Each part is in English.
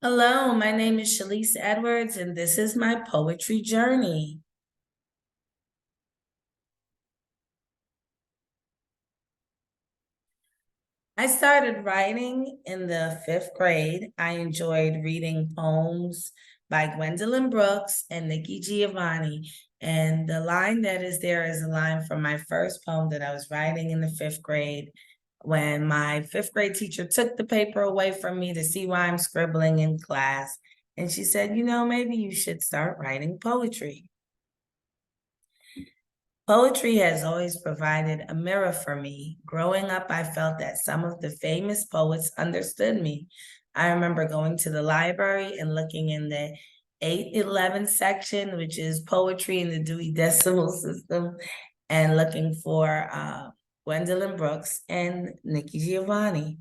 Hello, my name is Shalise Edwards, and this is my poetry journey. I started writing in the 5th grade. I enjoyed reading poems by Gwendolyn Brooks and Nikki Giovanni. And the line that is there is a line from my first poem that I was writing in the 5th grade when my 5th grade teacher took the paper away from me to see why I'm scribbling in class. And she said, maybe you should start writing poetry. Poetry has always provided a mirror for me. Growing up, I felt that some of the famous poets understood me. I remember going to the library and looking in the 811 section, which is poetry in the Dewey Decimal System, and looking for Gwendolyn Brooks and Nikki Giovanni.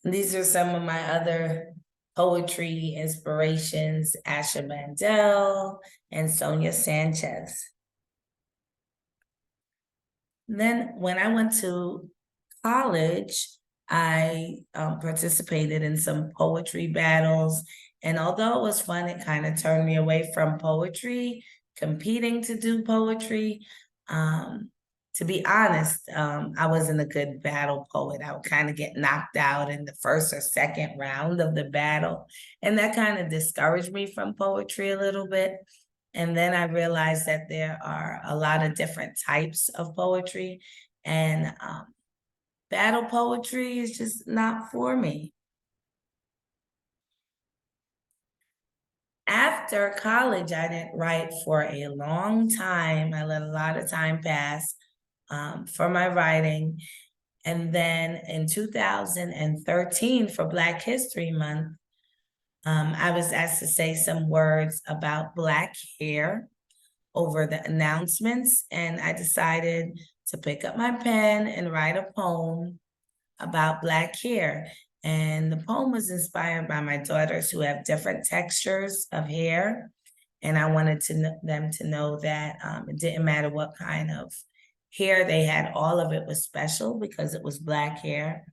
And these are some of my other poetry inspirations: Asha Mandel and Sonia Sanchez. Then when I went to college, I participated in some poetry battles. And although it was fun, it kind of turned me away from poetry, competing to do poetry. To be honest, I wasn't a good battle poet. I would kind of get knocked out in the first or second round of the battle. And that kind of discouraged me from poetry a little bit. And then I realized that there are a lot of different types of poetry, and battle poetry is just not for me. After college, I didn't write for a long time. I let a lot of time pass for my writing. And then in 2013, for Black History Month, I was asked to say some words about Black hair over the announcements, and I decided to pick up my pen and write a poem about Black hair. And the poem was inspired by my daughters, who have different textures of hair. And I wanted them to know that it didn't matter what kind of hair they had, all of it was special because it was Black hair.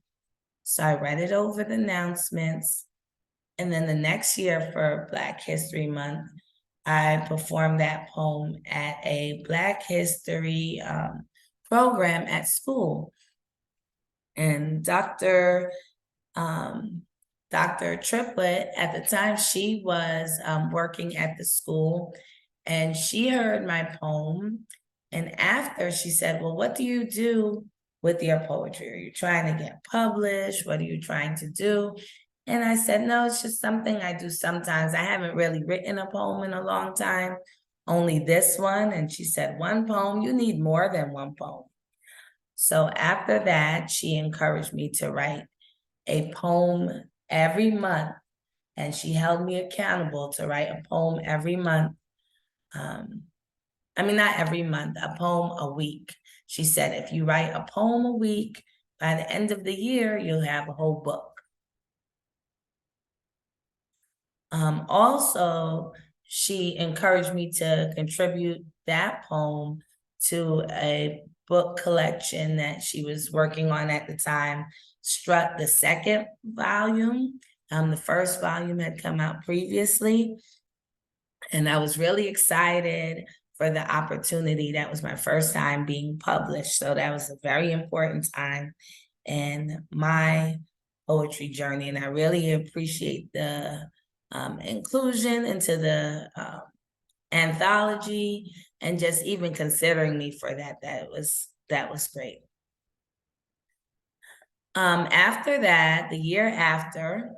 So I read it over the announcements. And then the next year for Black History Month, I performed that poem at a Black History program at school. And Dr. Triplett, at the time, she was working at the school, and she heard my poem. And after, she said, well, what do you do with your poetry? Are you trying to get published? What are you trying to do? And I said, no, it's just something I do sometimes. I haven't really written a poem in a long time, only this one. And she said, one poem, you need more than one poem. So after that, she encouraged me to write a poem every month. And she held me accountable to write a poem every month. Not every month, a poem a week. She said, if you write a poem a week, by the end of the year, you'll have a whole book. Also, she encouraged me to contribute that poem to a book collection that she was working on at the time, Strut, the second volume. The first volume had come out previously, and I was really excited for the opportunity. That was my first time being published, so that was a very important time in my poetry journey, and I really appreciate the inclusion into the anthology, and just even considering me for that. That was great. After that, the year after,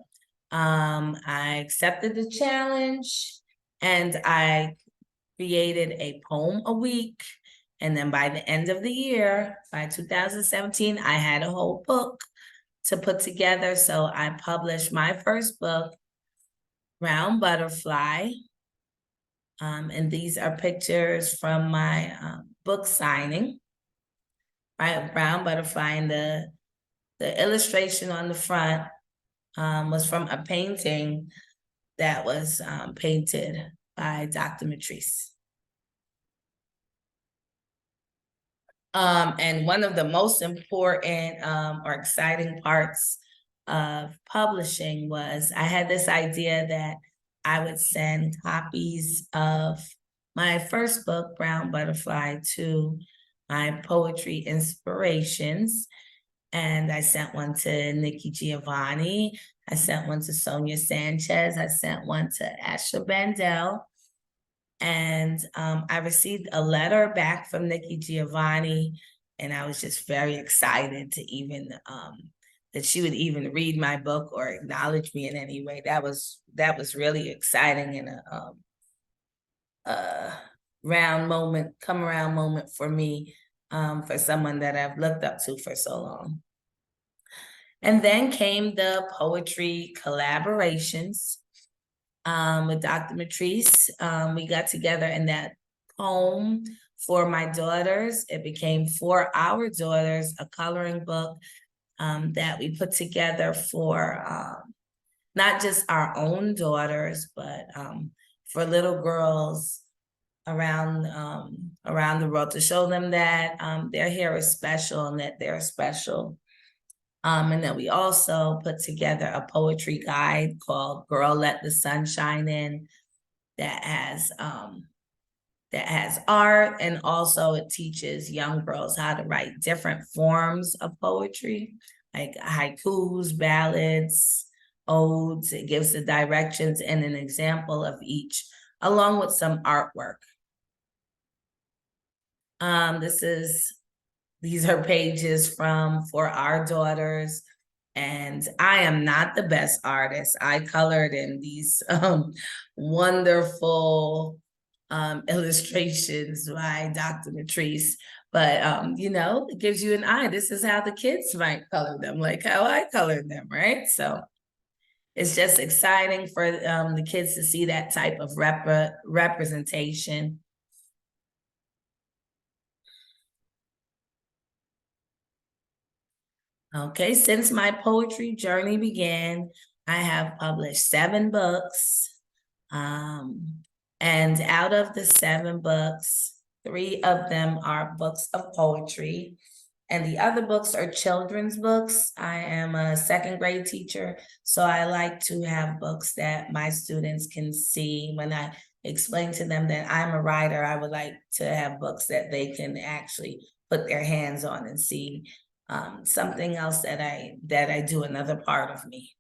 I accepted the challenge, and I created a poem a week. And then by the end of the year, by 2017, I had a whole book to put together. So I published my first book, Brown Butterfly. And these are pictures from my book signing, right? Brown Butterfly, and the illustration on the front was from a painting that was painted by Dr. Matrice. And one of the most important or exciting parts of publishing was I had this idea that I would send copies of my first book, Brown Butterfly, to my poetry inspirations. And I sent one to Nikki Giovanni. I sent one to Sonia Sanchez. I sent one to Asha Bandel. And I received a letter back from Nikki Giovanni, and I was just very excited to even that she would even read my book or acknowledge me in any way. That was really exciting and a come around moment for me, for someone that I've looked up to for so long. And then came the poetry collaborations with Dr. Matrice. We got together in that poem for my daughters. It became For Our Daughters, a coloring book that we put together for not just our own daughters, but for little girls around the world, to show them that their hair is special and that they're special. And then we also put together a poetry guide called Girl Let the Sun Shine In, that has art, and also it teaches young girls how to write different forms of poetry, like haikus, ballads, odes. It gives the directions and an example of each, along with some artwork. These are pages from For Our Daughters, and I am not the best artist. I colored in these wonderful illustrations by Dr. Matrice, but you know, it gives you an eye. This is how the kids might color them, like how I colored them, right? So it's just exciting for the kids to see that type of representation. Okay, since my poetry journey began, I have published 7 books. And out of the 7 books, 3 of them are books of poetry, and the other books are children's books. I am a 2nd grade teacher, so I like to have books that my students can see. When I explain to them that I'm a writer, I would like to have books that they can actually put their hands on and see. Something else that I do, another part of me.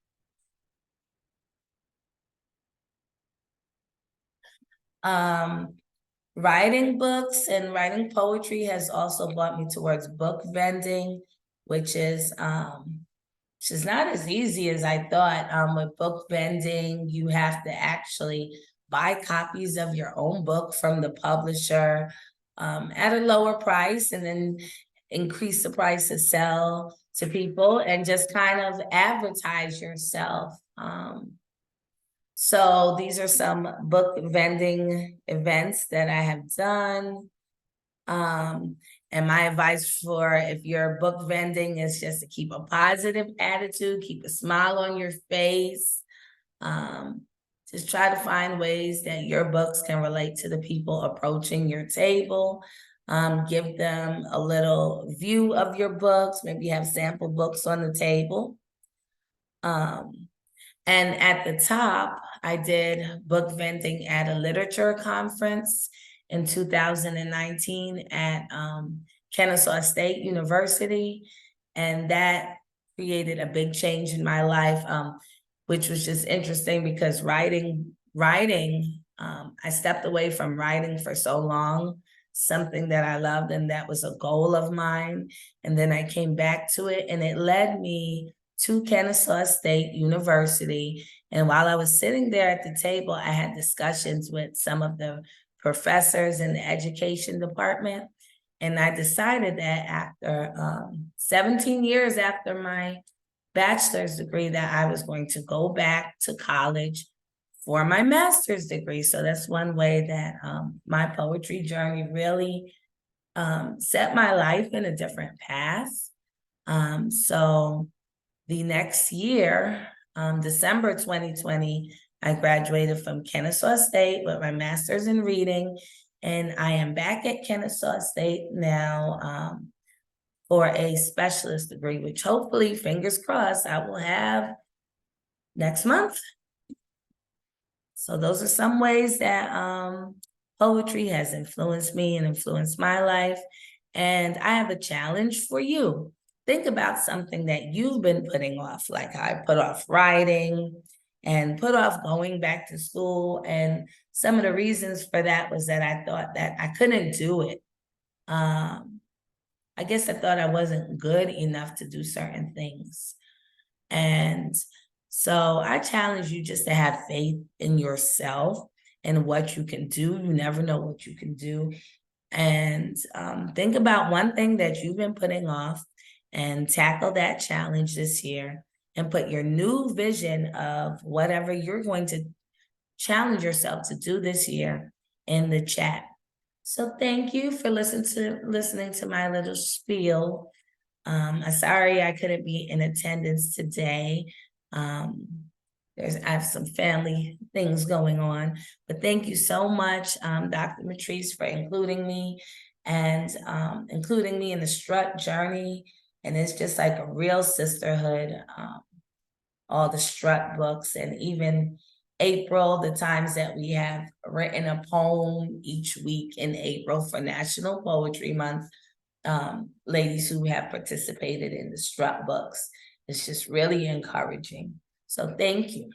Writing books and writing poetry has also brought me towards book vending, which is not as easy as I thought. With book vending, you have to actually buy copies of your own book from the publisher at a lower price, and then increase the price to sell to people and just kind of advertise yourself. So these are some book vending events that I have done. And my advice for if you're book vending is just to keep a positive attitude, keep a smile on your face. Just try to find ways that your books can relate to the people approaching your table. Give them a little view of your books, maybe have sample books on the table. And at the top, I did book vending at a literature conference in 2019 at Kennesaw State University. And that created a big change in my life, which was just interesting because writing, I stepped away from writing for so long, something that I loved, and that was a goal of mine. And then I came back to it, and it led me to Kennesaw State University. And while I was sitting there at the table, I had discussions with some of the professors in the education department. And I decided that after 17 years after my bachelor's degree, that I was going to go back to college for my master's degree. So that's one way that my poetry journey really set my life in a different path. So the next year, December 2020, I graduated from Kennesaw State with my master's in reading, and I am back at Kennesaw State now for a specialist degree, which hopefully, fingers crossed, I will have next month. So those are some ways that poetry has influenced me and influenced my life. And I have a challenge for you. Think about something that you've been putting off, like I put off writing and put off going back to school. And some of the reasons for that was that I thought that I couldn't do it. I guess I thought I wasn't good enough to do certain things. And so I challenge you just to have faith in yourself and what you can do. You never know what you can do. And think about one thing that you've been putting off and tackle that challenge this year and put your new vision of whatever you're going to challenge yourself to do this year in the chat. So thank you for listening to my little spiel. I'm sorry I couldn't be in attendance today. I have some family things going on, but thank you so much, Dr. Matrice, for including me and including me in the Strut journey. And it's just like a real sisterhood, all the Strut books, and even April, the times that we have written a poem each week in April for National Poetry Month. Ladies who have participated in the Strut books. It's just really encouraging. So thank you.